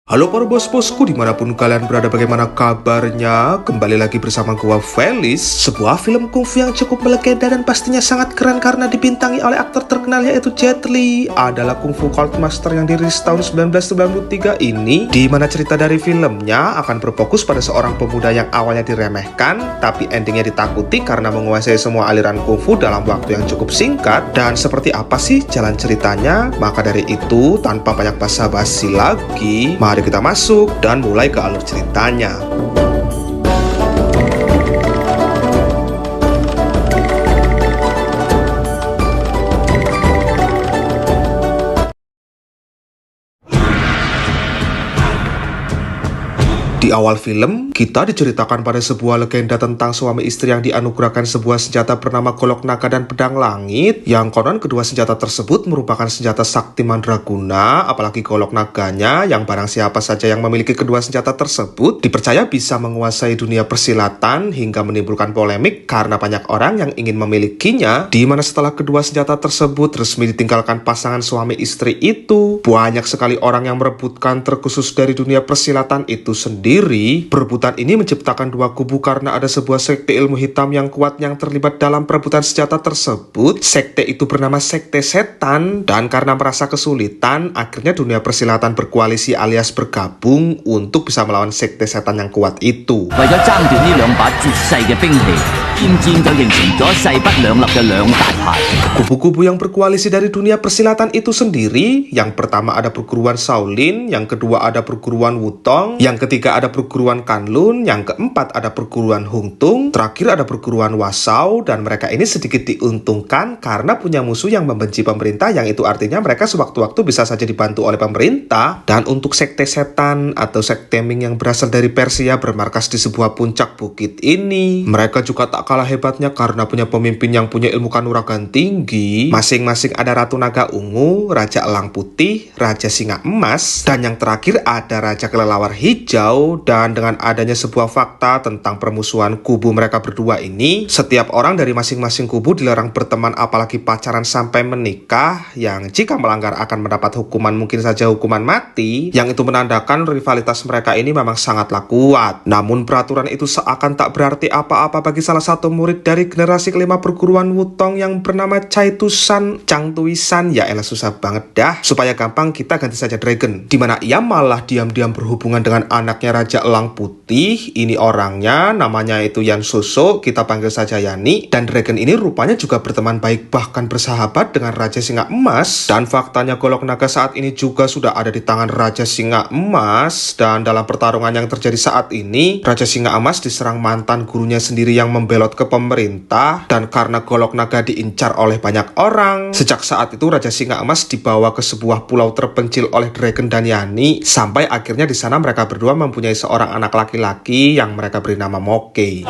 Halo para bos-bosku dimanapun kalian berada, bagaimana kabarnya? Kembali lagi bersama gua Felis. Sebuah film kungfu yang cukup melegenda dan pastinya sangat keren karena dibintangi oleh aktor terkenal yaitu Jet Li. Adalah kungfu Cult Master yang dirilis tahun 1993 ini, di mana cerita dari filmnya akan berfokus pada seorang pemuda yang awalnya diremehkan tapi endingnya ditakuti karena menguasai semua aliran kungfu dalam waktu yang cukup singkat. Dan seperti apa sih jalan ceritanya? Maka dari itu, tanpa banyak basa-basi lagi, mari kita masuk dan mulai ke alur ceritanya. Di awal film, kita diceritakan pada sebuah legenda tentang suami istri yang dianugerahkan sebuah senjata bernama golok naga dan pedang langit, yang konon kedua senjata tersebut merupakan senjata sakti mandraguna. Apalagi golok naganya, yang barang siapa saja yang memiliki kedua senjata tersebut dipercaya bisa menguasai dunia persilatan, hingga menimbulkan polemik karena banyak orang yang ingin memilikinya. Di mana setelah kedua senjata tersebut resmi ditinggalkan pasangan suami istri itu, banyak sekali orang yang merebutkan, terkhusus dari dunia persilatan itu sendiri. Perebutan ini menciptakan dua kubu karena ada sebuah sekte ilmu hitam yang kuat yang terlibat dalam perebutan senjata tersebut. Sekte itu bernama Sekte Setan, dan karena merasa kesulitan, akhirnya dunia persilatan berkoalisi alias bergabung untuk bisa melawan Sekte Setan yang kuat itu. Kubu-kubu yang berkoalisi dari dunia persilatan itu sendiri, yang pertama ada perguruan Shaolin, yang kedua ada perguruan Wutong, yang ketiga ada perguruan Kanlun, yang keempat ada perguruan Hungtung, terakhir ada perguruan Wasau. Dan mereka ini sedikit diuntungkan karena punya musuh yang membenci pemerintah, yang itu artinya mereka sewaktu-waktu bisa saja dibantu oleh pemerintah. Dan untuk Sekte Setan atau Sekte Ming yang berasal dari Persia bermarkas di sebuah puncak bukit ini, mereka juga tak kalah hebatnya karena punya pemimpin yang punya ilmu kanuragan tinggi. Masing-masing ada Ratu Naga Ungu, Raja Elang Putih, Raja Singa Emas, dan yang terakhir ada Raja Kelelawar Hijau. Dan dengan adanya sebuah fakta tentang permusuhan kubu mereka berdua ini, setiap orang dari masing-masing kubu dilarang berteman apalagi pacaran sampai menikah, yang jika melanggar akan mendapat hukuman, mungkin saja hukuman mati, yang itu menandakan rivalitas mereka ini memang sangatlah kuat. Namun peraturan itu seakan tak berarti apa-apa bagi salah satu murid dari generasi kelima perguruan Wutong yang bernama Chang Tuisan. Ya elah, susah banget dah. Supaya gampang kita ganti saja Dragon, dimana ia malah diam-diam berhubungan dengan anaknya Raja Elang Putih. Ini orangnya namanya itu Yan Soso, kita panggil saja Yani. Dan Dragon ini rupanya juga berteman baik, bahkan bersahabat dengan Raja Singa Emas. Dan faktanya golok naga saat ini juga sudah ada di tangan Raja Singa Emas. Dan dalam pertarungan yang terjadi saat ini, Raja Singa Emas diserang mantan gurunya sendiri yang membelot ke pemerintah. Dan karena golok naga diincar oleh banyak orang, sejak saat itu Raja Singa Emas dibawa ke sebuah pulau terpencil oleh Dragon dan Yani. Sampai akhirnya di sana mereka berdua mempunyai seorang anak laki-laki yang mereka beri nama Moke.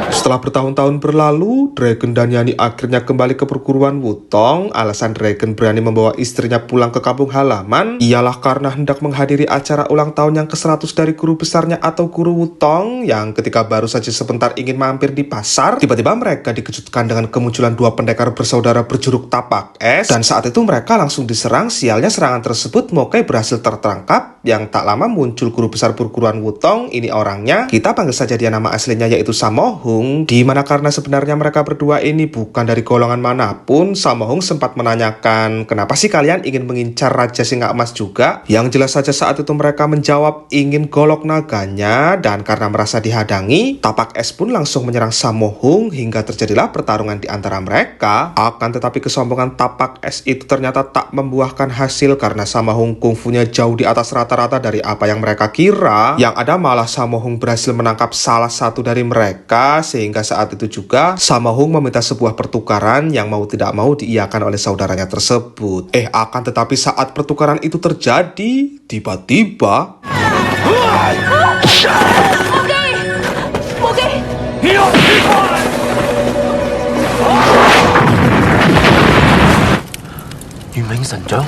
Setelah bertahun-tahun berlalu, Dragon dan Yani akhirnya kembali ke perguruan Wutong. Alasan Dragon berani membawa istrinya pulang ke kampung halaman ialah karena hendak menghadiri acara ulang tahun yang ke-100 dari guru besarnya atau guru Wutong, yang ketika baru saja sebentar ingin mampir di pasar, tiba-tiba mereka dikejutkan dengan kemunculan dua pendekar bersaudara berjuluk Tapak Es. Dan saat itu mereka langsung diserang. Sialnya serangan tersebut Moke berhasil tertangkap. Yang tak lama muncul guru besar perguruan Wutong. Ini orangnya, kita panggil saja dia nama aslinya yaitu Sammo-hung. Dimana karena sebenarnya mereka berdua ini bukan dari golongan manapun, Sammo-hung sempat menanyakan, kenapa sih kalian ingin mengincar Raja Singa Emas juga? Yang jelas saja saat itu mereka menjawab ingin golok naganya. Dan karena merasa dihadang,i Tapak Es pun langsung menyerang Sammo-hung hingga terjadilah pertarungan di antara mereka. Akan tetapi kesombongan Tapak Es itu ternyata tak membuahkan hasil karena Sammo-hung kungfunya jauh di atas rata-rata dari apa yang mereka kira. Yang ada malah Sammo-hung berhasil menangkap salah satu dari mereka, sehingga saat itu juga Sammo-hung meminta sebuah pertukaran yang mau tidak mau diiyakan oleh saudaranya tersebut. Akan tetapi saat pertukaran itu terjadi, tiba-tiba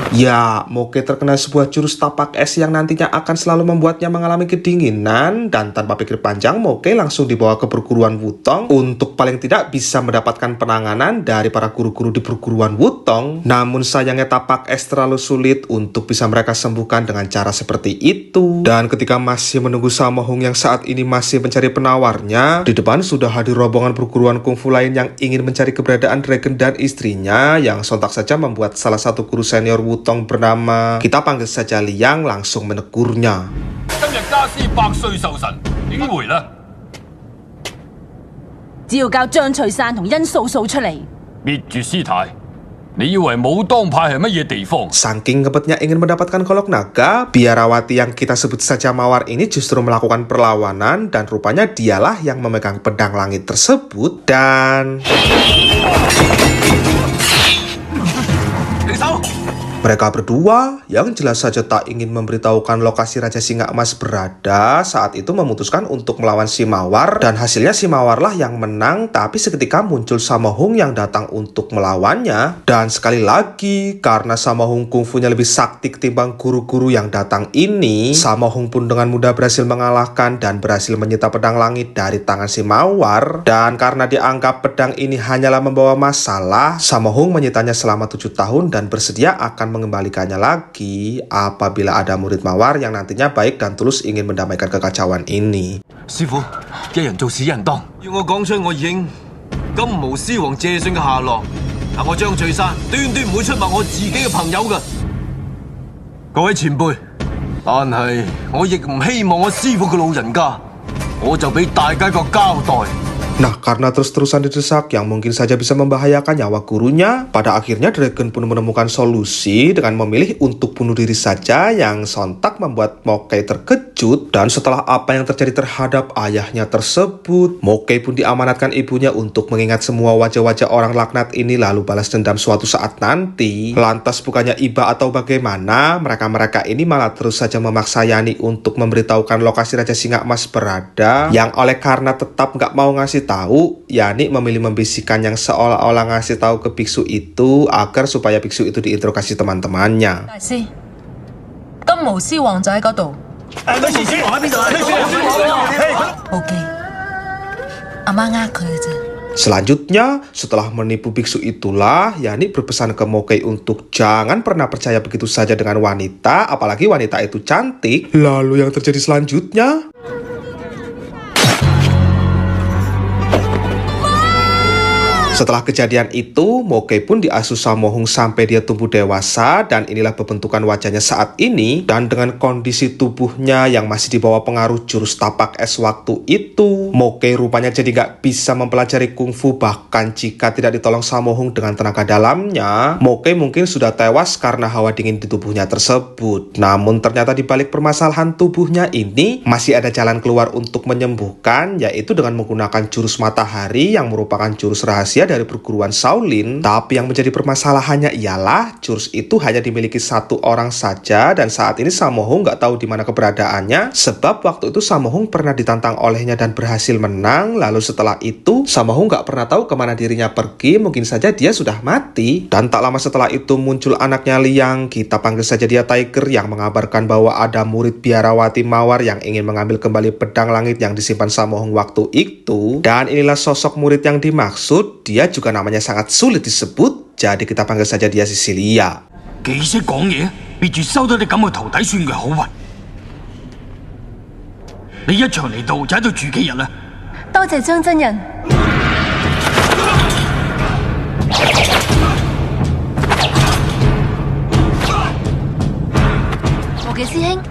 Ya, Moke terkena sebuah jurus tapak es yang nantinya akan selalu membuatnya mengalami kedinginan, dan tanpa pikir panjang Moke langsung dibawa ke perguruan Wutong untuk paling tidak bisa mendapatkan penanganan dari para guru-guru di perguruan Wutong. Namun sayangnya tapak es terlalu sulit untuk bisa mereka sembuhkan dengan cara seperti itu. Dan ketika masih menunggu Sammo Hung yang saat ini masih mencari penawarnya, di depan sudah hadir rombongan perguruan kungfu lain yang ingin mencari keberadaan Dragon dan istrinya, yang sontak saja membuat salah satu guru senior Wutong bernama, kita panggil saja Liang, langsung menegurnya. 今日家師百歲壽辰點回呢？只要交張翠山同殷素素出嚟，滅絕師太，你以為武當派係乜嘢地方？ Saking ngebetnya ingin mendapatkan kolok naga, biarawati yang kita sebut saja Mawar ini justru melakukan perlawanan, dan rupanya dialah yang memegang pedang langit tersebut. Dan mereka berdua yang jelas saja tak ingin memberitahukan lokasi Raja Singa Emas berada saat itu memutuskan untuk melawan si Mawar, dan hasilnya si Mawarlah yang menang. Tapi seketika muncul Sammo Hung yang datang untuk melawannya, dan sekali lagi karena Sammo Hung kungfunya lebih sakti ketimbang guru-guru yang datang ini, Sammo Hung pun dengan mudah berhasil mengalahkan dan berhasil menyita pedang langit dari tangan si Mawar. Dan karena dianggap pedang ini hanyalah membawa masalah, Sammo Hung menyitanya selama 7 tahun dan bersedia akan mengembalikannya lagi apabila ada murid Mawar yang nantinya baik dan tulus ingin mendamaikan kekacauan ini. 師傅，一人做事一人當。要我講出我已經金毛獅王謝遜嘅下落，但我張翠山斷唔會出賣我自己嘅朋友㗎。各位前輩，但係我亦唔希望我師傅嘅老人家，我就俾大家個交代。 Nah, karena terus-terusan didesak yang mungkin saja bisa membahayakan nyawa gurunya, pada akhirnya Dragon pun menemukan solusi dengan memilih untuk bunuh diri saja, yang sontak membuat Moke terkejut. Dan setelah apa yang terjadi terhadap ayahnya tersebut, Moke pun diamanatkan ibunya untuk mengingat semua wajah-wajah orang laknat ini lalu balas dendam suatu saat nanti. Lantas bukannya iba atau bagaimana, mereka-mereka ini malah terus saja memaksa Yani untuk memberitahukan lokasi Raja Singa Emas berada, yang oleh karena tetap nggak mau ngasih tahu, Yani memilih membisikkan yang seolah-olah ngasih tahu ke biksu itu agar supaya biksu itu diinterogasi teman-temannya. 大師，金毛獅王就喺嗰度。OK，阿媽呃佢嘅啫。 Selanjutnya, setelah menipu biksu itulah, Yani berpesan ke Moke untuk jangan pernah percaya begitu saja dengan wanita, apalagi wanita itu cantik. Lalu yang terjadi selanjutnya, setelah kejadian itu, Moke pun diasuh Sammo Hung sampai dia tumbuh dewasa, dan inilah pembentukan wajahnya saat ini. Dan dengan kondisi tubuhnya yang masih di bawah pengaruh jurus tapak es waktu itu, Moke rupanya jadi gak bisa mempelajari kungfu. Bahkan jika tidak ditolong Sammo Hung dengan tenaga dalamnya, Moke mungkin sudah tewas karena hawa dingin di tubuhnya tersebut. Namun ternyata di balik permasalahan tubuhnya ini, masih ada jalan keluar untuk menyembuhkan, yaitu dengan menggunakan jurus matahari yang merupakan jurus rahasia dari perguruan Shaolin. Tapi yang menjadi permasalahannya ialah jurus itu hanya dimiliki satu orang saja, dan saat ini Sammo Hung nggak tahu di mana keberadaannya, sebab waktu itu Sammo Hung pernah ditantang olehnya dan berhasil menang. Lalu setelah itu Sammo Hung nggak pernah tahu kemana dirinya pergi, mungkin saja dia sudah mati. Dan tak lama setelah itu muncul anaknya Liang, kita panggil saja dia Tiger, yang mengabarkan bahwa ada murid biarawati Mawar yang ingin mengambil kembali pedang langit yang disimpan Sammo Hung waktu itu. Dan inilah sosok murid yang dimaksud. Dia juga namanya sangat sulit disebut, jadi kita panggil saja dia Cecilia. 幾識講嘢，別住收到你咁嘅徒弟算佢好運。你一場嚟到就喺度住幾日啦？多謝張真人。無忌師兄。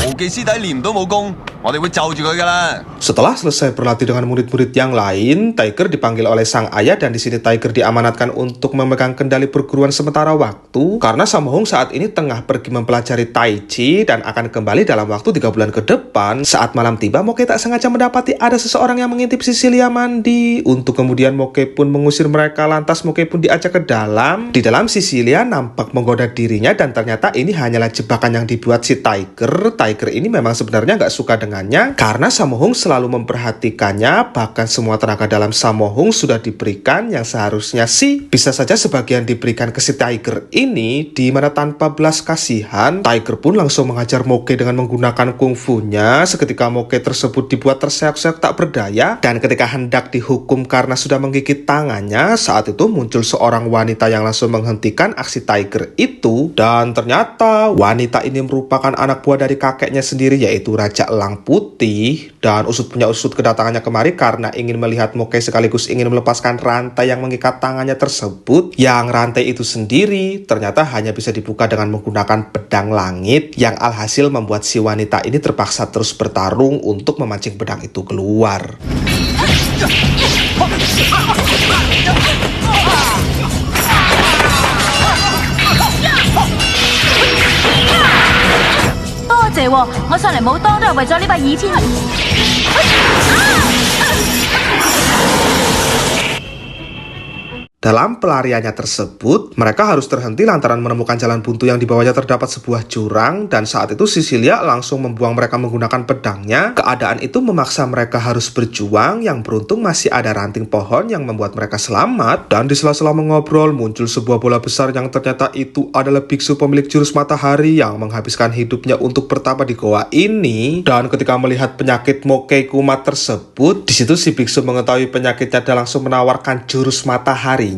無忌師弟練唔到武功，我哋會就住佢噶啦。 Setelah selesai berlatih dengan murid-murid yang lain, Tiger dipanggil oleh sang ayah, dan di sini Tiger diamanatkan untuk memegang kendali perguruan sementara waktu karena Sammo Hung saat ini tengah pergi mempelajari Tai Chi dan akan kembali dalam waktu 3 bulan ke depan. Saat malam tiba, Moke tak sengaja mendapati ada seseorang yang mengintip Cecilia mandi. Untuk kemudian Moke pun mengusir mereka, lantas Moke pun diajak ke dalam. Di dalam Cecilia nampak menggoda dirinya, dan ternyata ini hanyalah jebakan yang dibuat si Tiger. Tiger ini memang sebenarnya nggak suka dengan dengannya karena Sammo Hung selalu memperhatikannya, bahkan semua tenaga dalam Sammo Hung sudah diberikan yang seharusnya sih bisa saja sebagian diberikan ke si Tiger ini, di mana tanpa belas kasihan Tiger pun langsung mengajar Moke dengan menggunakan kungfunya. Seketika Moke tersebut dibuat terseok-seok tak berdaya, dan ketika hendak dihukum karena sudah menggigit tangannya, saat itu muncul seorang wanita yang langsung menghentikan aksi Tiger itu. Dan ternyata wanita ini merupakan anak buah dari kakeknya sendiri, yaitu Raja Elang Putih. Dan usut punya usut kedatangannya kemari karena ingin melihat Moke sekaligus ingin melepaskan rantai yang mengikat tangannya tersebut. Yang rantai itu sendiri ternyata hanya bisa dibuka dengan menggunakan pedang langit, yang alhasil membuat si wanita ini terpaksa terus bertarung untuk memancing pedang itu keluar. 多謝喎，我上嚟武當都係為咗呢把倚天。Dalam pelariannya tersebut, mereka harus terhenti lantaran menemukan jalan buntu yang di bawahnya terdapat sebuah jurang, dan saat itu Sicilia langsung membuang mereka menggunakan pedangnya. Keadaan itu memaksa mereka harus berjuang, yang beruntung masih ada ranting pohon yang membuat mereka selamat. Dan di sela-sela mengobrol, muncul sebuah bola besar yang ternyata itu adalah biksu pemilik jurus matahari yang menghabiskan hidupnya untuk bertapa di goa ini. Dan ketika melihat penyakit Moke kumat tersebut, di situ si biksu mengetahui penyakitnya dan langsung menawarkan jurus matahari.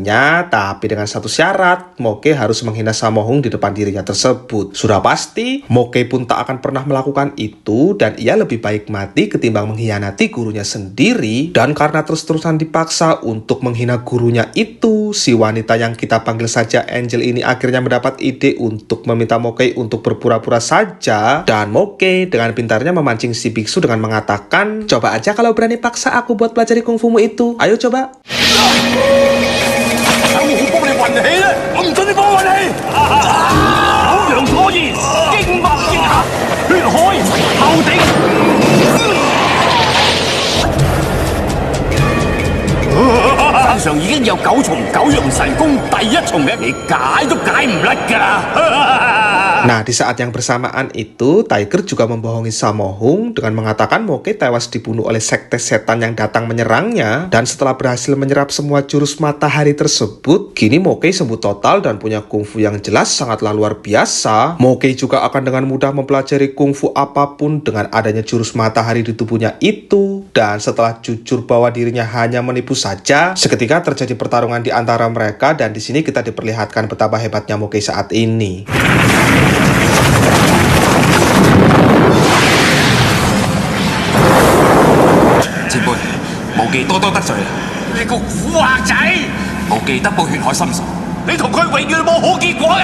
Tapi dengan satu syarat, Moke harus menghina Sammo Hung di depan dirinya tersebut. Sudah pasti, Moke pun tak akan pernah melakukan itu, dan ia lebih baik mati ketimbang mengkhianati gurunya sendiri. Dan karena terus-terusan dipaksa untuk menghina gurunya itu, si wanita yang kita panggil saja Angel ini akhirnya mendapat ide untuk meminta Moke untuk berpura-pura saja. Dan Moke dengan pintarnya memancing si biksu dengan mengatakan, "Coba aja kalau berani paksa aku buat pelajari kungfumu itu. Ayo coba." 我幫你運氣咧，我唔准你幫我運氣。九陽火焰，經脈結合，血海後頂。身上已經有9重九陽神功第1重嘅，你解都解唔甩㗎啦。 Nah, di saat yang bersamaan itu, Tiger juga membohongi Sammo Hung dengan mengatakan Moke tewas dibunuh oleh sekte setan yang datang menyerangnya. Dan setelah berhasil menyerap semua jurus matahari tersebut, kini Moke sembuh total dan punya kungfu yang jelas sangatlah luar biasa. Moke juga akan dengan mudah mempelajari kungfu apapun dengan adanya jurus matahari di tubuhnya itu. Dan setelah jujur bahwa dirinya hanya menipu saja, seketika terjadi pertarungan di antara mereka, dan di sini kita diperlihatkan betapa hebatnya Moke saat ini. Moke 多多得罪啦！你個古惑仔！冇記得報血海深仇，你同佢永遠冇好結果嘅。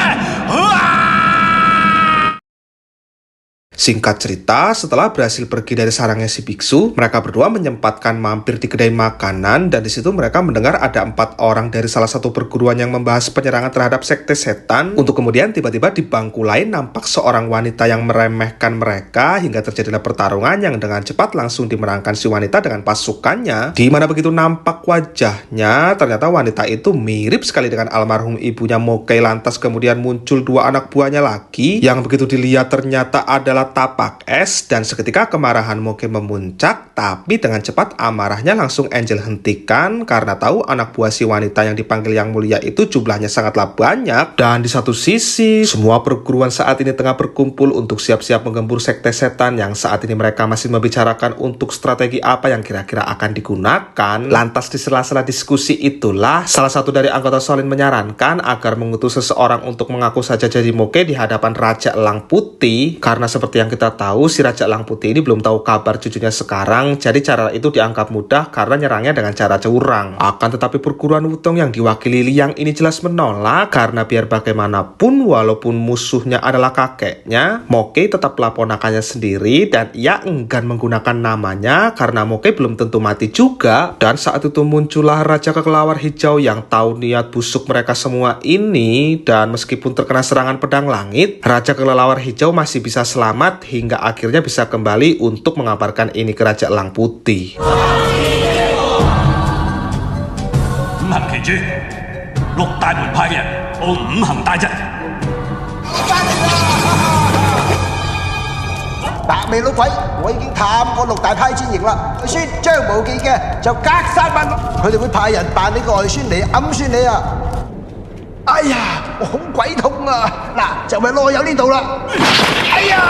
Singkat cerita, setelah berhasil pergi dari sarangnya si biksu, mereka berdua menyempatkan mampir di kedai makanan, dan di situ mereka mendengar ada 4 orang dari salah satu perguruan yang membahas penyerangan terhadap sekte setan. Untuk kemudian tiba-tiba di bangku lain nampak seorang wanita yang meremehkan mereka, hingga terjadilah pertarungan yang dengan cepat langsung dimenangkan si wanita dengan pasukannya. Di mana begitu nampak wajahnya, ternyata wanita itu mirip sekali dengan almarhum ibunya Moke. Lantas kemudian muncul 2 anak buahnya lagi, yang begitu dilihat ternyata adalah tapak es, dan seketika kemarahan Moke memuncak, tapi dengan cepat amarahnya langsung Angel hentikan karena tahu anak buah si wanita yang dipanggil Yang Mulia itu jumlahnya sangatlah banyak. Dan di satu sisi, semua perguruan saat ini tengah berkumpul untuk siap-siap menggempur sekte setan, yang saat ini mereka masih membicarakan untuk strategi apa yang kira-kira akan digunakan. Lantas di sela-sela diskusi itulah, salah satu dari anggota Shaolin menyarankan agar mengutus seseorang untuk mengaku saja jadi Moke di hadapan Raja Elang Putih, karena seperti yang kita tahu, si Raja Elang Putih ini belum tahu kabar cucunya sekarang, jadi cara itu dianggap mudah karena nyerangnya dengan cara curang. Akan tetapi perguruan Wutong yang diwakili Liang ini jelas menolak, karena biar bagaimanapun walaupun musuhnya adalah kakeknya, Moke tetaplah ponakannya sendiri, dan ia enggan menggunakan namanya karena Moke belum tentu mati juga. Dan saat itu muncullah Raja Kelelawar Hijau yang tahu niat busuk mereka semua ini, dan meskipun terkena serangan pedang langit, Raja Kelelawar Hijau masih bisa selamat hingga akhirnya bisa kembali untuk mengabarkan ini ke Raja Elang Putih. 未老鬼，我已經探過6大派戰營啦。外孫張無忌嘅就格殺勿論，佢哋會派人扮你個外孫嚟暗算你啊！哎呀，我好鬼痛啊！嗱，就係囉柚呢度啦。哎呀！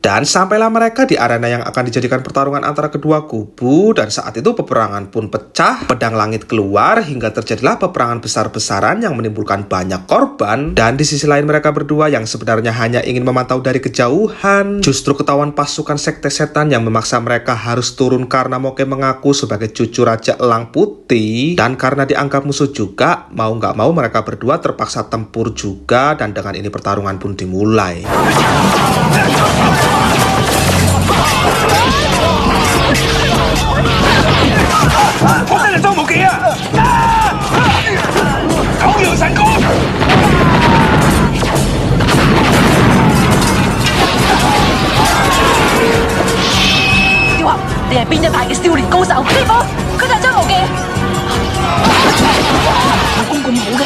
Dan sampailah mereka di arena yang akan dijadikan pertarungan antara kedua kubu, dan saat itu peperangan pun pecah, pedang langit keluar hingga terjadilah peperangan besar-besaran yang menimbulkan banyak korban. Dan di sisi lain mereka berdua yang sebenarnya hanya ingin memantau dari kejauhan, justru ketahuan pasukan sekte setan yang memaksa mereka harus turun karena Moke mengaku sebagai cucu Raja Elang Putih. Dan karena dianggap musuh juga, mau nggak mau mereka berdua terpaksa tempur juga, dan dengan ini pertarungan pun dimulai. 我真係周無忌啊！九陽神功！雕俠，你係邊一派嘅少年高手？師傅，佢就係張無忌。武功咁好嘅。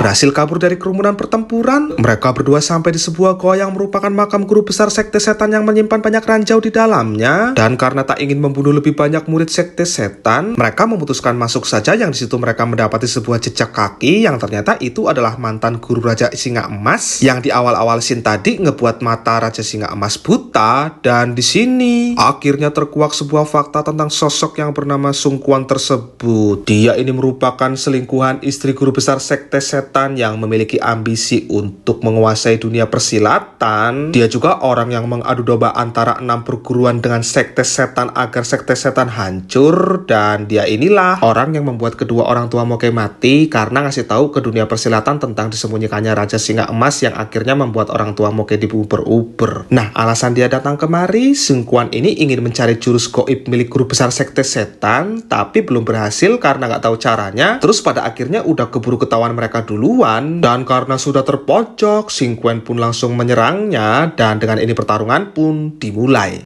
Berhasil kabur dari kerumunan pertempuran, mereka berdua sampai di sebuah goa yang merupakan makam guru besar sekte setan yang menyimpan banyak ranjau di dalamnya. Dan karena tak ingin membunuh lebih banyak murid sekte setan, mereka memutuskan masuk saja. Yang di situ mereka mendapati sebuah jejak kaki yang ternyata itu adalah mantan guru Raja Singa Emas yang di awal-awal scene tadi ngebuat mata Raja Singa Emas buta. Dan di sini akhirnya terkuak sebuah fakta tentang sosok yang bernama Sun Quan tersebut. Dia ini merupakan selingkuhan istri guru besar sekte setan yang memiliki ambisi untuk menguasai dunia persilatan. Dia juga orang yang mengadu domba antara 6 perguruan dengan sekte setan agar sekte setan hancur. Dan dia inilah orang yang membuat kedua orang tua Moke mati karena ngasih tahu ke dunia persilatan tentang disembunyikannya Raja Singa Emas yang akhirnya membuat orang tua Moke diuber-uber. Nah, alasan dia datang kemari, Sun Quan ini ingin mencari jurus goib milik guru besar sekte setan, tapi belum berhasil karena nggak tahu caranya. Terus pada akhirnya udah keburu ketahuan mereka duluan, dan karena sudah terpojok, Sun Quan pun langsung menyerangnya, dan dengan ini pertarungan pun dimulai.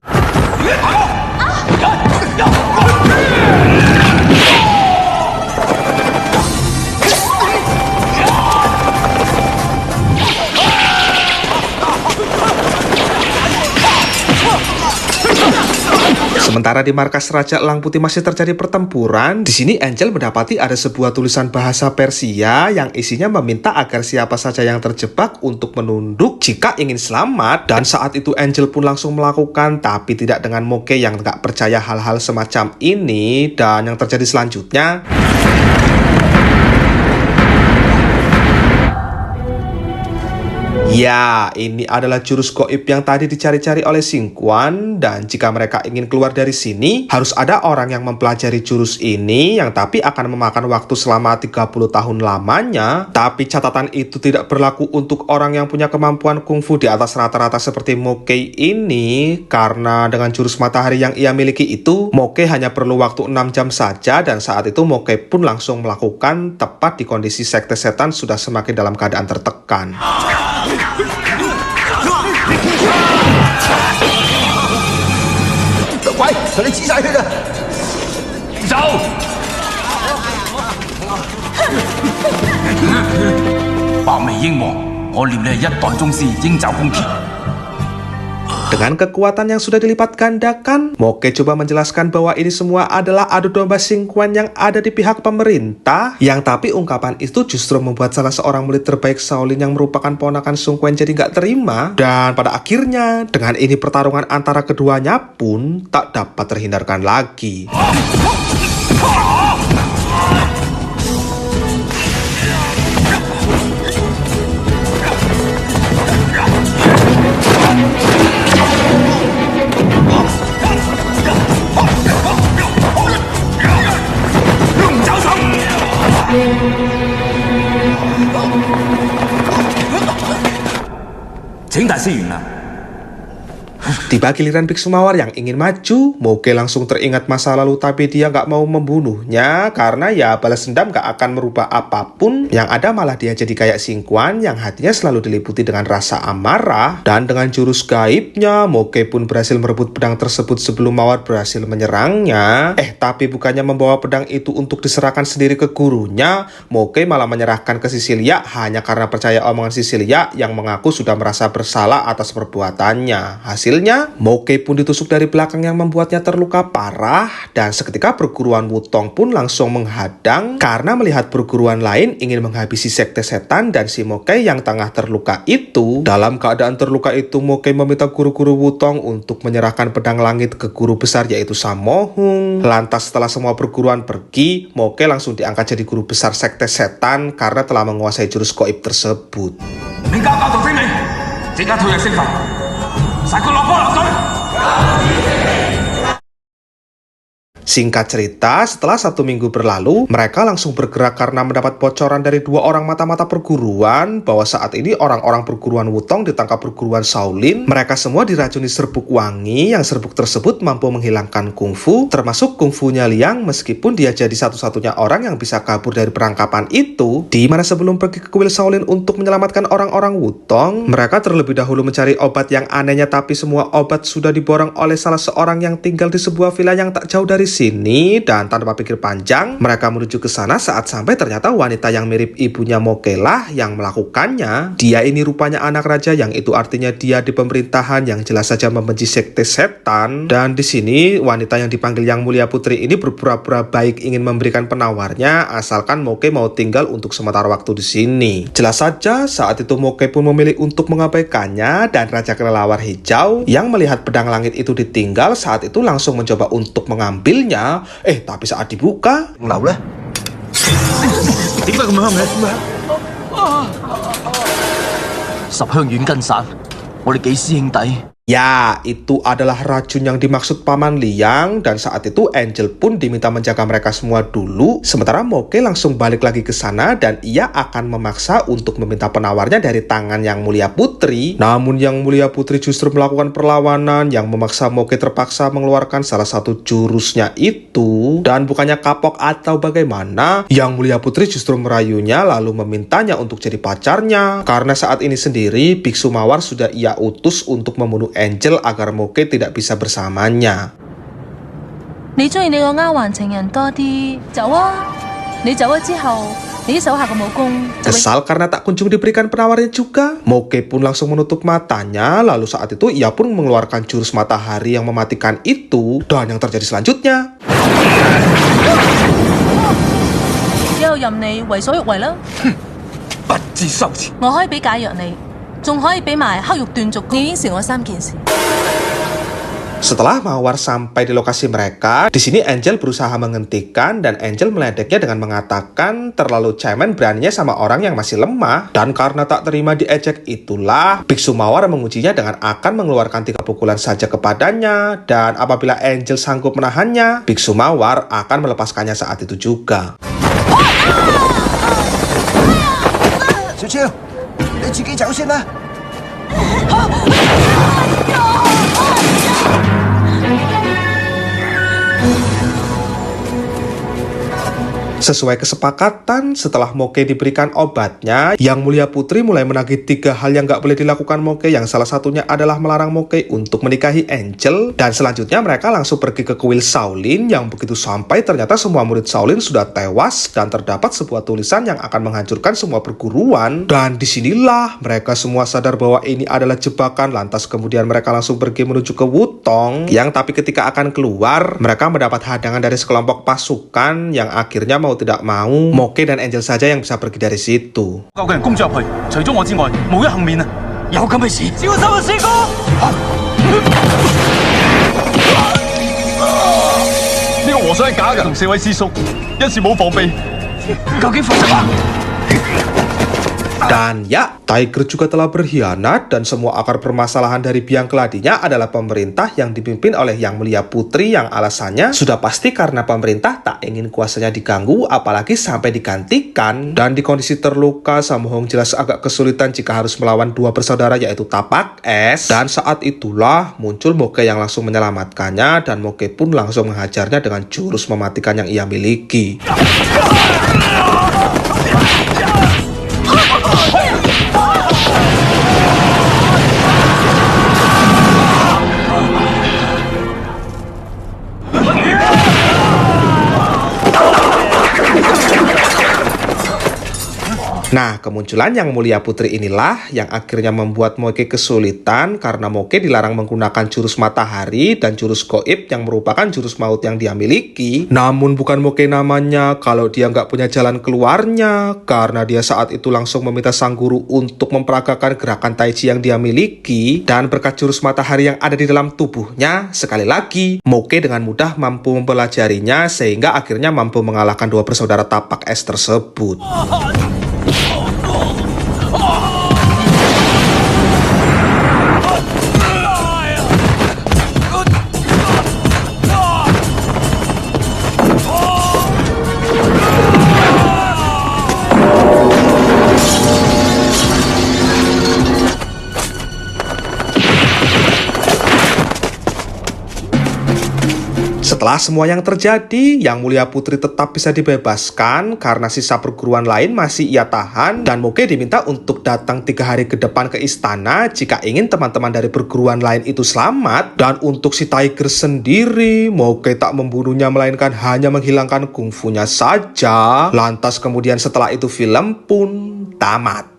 Sementara di markas Raja Elang Putih masih terjadi pertempuran, di sini Angel mendapati ada sebuah tulisan bahasa Persia yang isinya meminta agar siapa saja yang terjebak untuk menunduk jika ingin selamat. Dan saat itu Angel pun langsung melakukan, tapi tidak dengan Moke yang gak percaya hal-hal semacam ini. Dan yang terjadi selanjutnya, ya, ini adalah jurus goib yang tadi dicari-cari oleh Sun Quan. Dan jika mereka ingin keluar dari sini, harus ada orang yang mempelajari jurus ini, yang tapi akan memakan waktu selama 30 tahun lamanya. Tapi catatan itu tidak berlaku untuk orang yang punya kemampuan kungfu di atas rata-rata seperti Moke ini. Karena dengan jurus matahari yang ia miliki itu, Moke hanya perlu waktu 6 jam saja. Dan saat itu Moke pun langsung melakukan tepat di kondisi sekte setan sudah semakin dalam keadaan tertekan. 鬼，同你止晒血啊！走！白眉鷹王，我料你係一代宗師鷹爪功鐵。 Dengan kekuatan yang sudah dilipat gandakan, Moke coba menjelaskan bahwa ini semua adalah adu domba Sun Quan yang ada di pihak pemerintah. Yang tapi ungkapan itu justru membuat salah seorang murid terbaik Shaolin yang merupakan ponakan Sun Quan jadi nggak terima. Dan pada akhirnya, dengan ini pertarungan antara keduanya pun tak dapat terhindarkan lagi. Tiba giliran biksu mawar yang ingin maju, Moke langsung teringat masa lalu tapi dia nggak mau membunuhnya karena ya balas dendam nggak akan merubah apapun. Yang ada malah dia jadi kayak Xingquan yang hatinya selalu diliputi dengan rasa amarah. Dan dengan jurus gaibnya, Moke pun berhasil merebut pedang tersebut sebelum Mawar berhasil menyerangnya. Tapi bukannya membawa pedang itu untuk diserahkan sendiri ke gurunya, Moke malah menyerahkan ke Cecilia hanya karena percaya omongan Cecilia yang mengaku sudah merasa bersalah atas perbuatannya. Hasilnya, Moke pun ditusuk dari belakang yang membuatnya terluka parah, dan seketika perguruan Wutong pun langsung menghadang karena melihat perguruan lain ingin menghabisi sekte setan dan si Moke yang tengah terluka itu. Dalam keadaan terluka itu, Moke meminta guru-guru Wutong untuk menyerahkan pedang langit ke guru besar yaitu Sammo-hung. Lantas setelah semua perguruan pergi, Moke langsung diangkat jadi guru besar sekte setan karena telah menguasai jurus gaib tersebut. Singkat cerita, setelah 1 minggu berlalu, mereka langsung bergerak karena mendapat bocoran dari 2 orang mata-mata perguruan bahwa saat ini orang-orang perguruan Wutong ditangkap perguruan Shaolin. Mereka semua diracuni serbuk wangi, yang serbuk tersebut mampu menghilangkan kungfu, termasuk kungfunya Liang meskipun dia jadi satu-satunya orang yang bisa kabur dari perangkapan itu. Di mana sebelum pergi ke kuil Shaolin untuk menyelamatkan orang-orang Wutong, mereka terlebih dahulu mencari obat yang anehnya, tapi semua obat sudah diborong oleh salah seorang yang tinggal di sebuah villa yang tak jauh dari sini. Dan tanpa pikir panjang, mereka menuju ke sana. Saat sampai, ternyata wanita yang mirip ibunya Moke lah yang melakukannya. Dia ini rupanya anak raja, yang itu artinya dia di pemerintahan yang jelas saja membenci sekte setan. Dan di sini wanita yang dipanggil Yang Mulia Putri ini berpura-pura baik ingin memberikan penawarnya asalkan Moke mau tinggal untuk sementara waktu di sini. Jelas saja saat itu Moke pun memilih untuk mengabaikannya, dan Raja Kelelawar Hijau yang melihat pedang langit itu ditinggal saat itu langsung mencoba untuk mengambilnya. Tapi saat dibuka, ya, itu adalah racun yang dimaksud Paman Liang, dan saat itu Angel pun diminta menjaga mereka semua dulu. Sementara Moke langsung balik lagi ke sana dan ia akan memaksa untuk meminta penawarnya dari tangan Yang Mulia Putri. Namun Yang Mulia Putri justru melakukan perlawanan yang memaksa Moke terpaksa mengeluarkan salah satu jurusnya itu. Dan bukannya kapok atau bagaimana, Yang Mulia Putri justru merayunya lalu memintanya untuk jadi pacarnya. Karena saat ini sendiri Biksu Mawar sudah ia utus untuk membunuh Angel agar Moke tidak bisa bersamanya. Kesal karena tak kunjung diberikan penawarnya juga, Moke pun langsung menutup matanya. Lalu saat itu ia pun mengeluarkan jurus matahari yang mematikan itu. Dan yang terjadi selanjutnya, setelah Mawar sampai di lokasi mereka, di sini Angel berusaha menghentikan dan Angel meledeknya dengan mengatakan terlalu cemen beraninya sama orang yang masih lemah. Dan karena tak terima diejek itulah Biksu Mawar mengujinya dengan akan mengeluarkan 3 pukulan saja kepadanya. Dan apabila Angel sanggup menahannya, Biksu Mawar akan melepaskannya saat itu juga. Xiao, 你自己走先啦。 Sesuai kesepakatan, setelah Moke diberikan obatnya, Yang Mulia Putri mulai menagih 3 hal yang gak boleh dilakukan Moke, yang salah satunya adalah melarang Moke untuk menikahi Angel. Dan selanjutnya mereka langsung pergi ke kuil Shaolin, yang begitu sampai ternyata semua murid Shaolin sudah tewas dan terdapat sebuah tulisan yang akan menghancurkan semua perguruan. Dan disinilah mereka semua sadar bahwa ini adalah jebakan. Lantas kemudian mereka langsung pergi menuju ke Wutong, yang tapi ketika akan keluar, mereka mendapat hadangan dari sekelompok pasukan yang akhirnya mau tidak mau, Moke dan Angel saja yang bisa pergi dari situ. Dan ya, Tiger juga telah berkhianat dan semua akar permasalahan dari biang keladinya adalah pemerintah yang dipimpin oleh Yang Mulia Putri yang alasannya sudah pasti karena pemerintah tak ingin kuasanya diganggu apalagi sampai digantikan. Dan di kondisi terluka, Sammo Hung jelas agak kesulitan jika harus melawan dua bersaudara yaitu Tapak Es. Dan saat itulah muncul Moge yang langsung menyelamatkannya dan Moge pun langsung menghajarnya dengan jurus mematikan yang ia miliki. Nah, kemunculan Yang Mulia Putri inilah yang akhirnya membuat Moge kesulitan karena Moge dilarang menggunakan jurus matahari dan jurus goib yang merupakan jurus maut yang dia miliki. Namun bukan Moge namanya kalau dia nggak punya jalan keluarnya karena dia saat itu langsung meminta sang guru untuk memperagakan gerakan Tai Chi yang dia miliki. Dan berkat jurus matahari yang ada di dalam tubuhnya, sekali lagi Moge dengan mudah mampu mempelajarinya sehingga akhirnya mampu mengalahkan dua bersaudara Tapak Es tersebut. Setelah semua yang terjadi, Yang Mulia Putri tetap bisa dibebaskan karena sisa perguruan lain masih ia tahan dan Moge diminta untuk datang 3 hari ke depan ke istana jika ingin teman-teman dari perguruan lain itu selamat. Dan untuk si Tiger sendiri, Moge tak membunuhnya melainkan hanya menghilangkan kungfunya saja. Lantas kemudian setelah itu film pun tamat.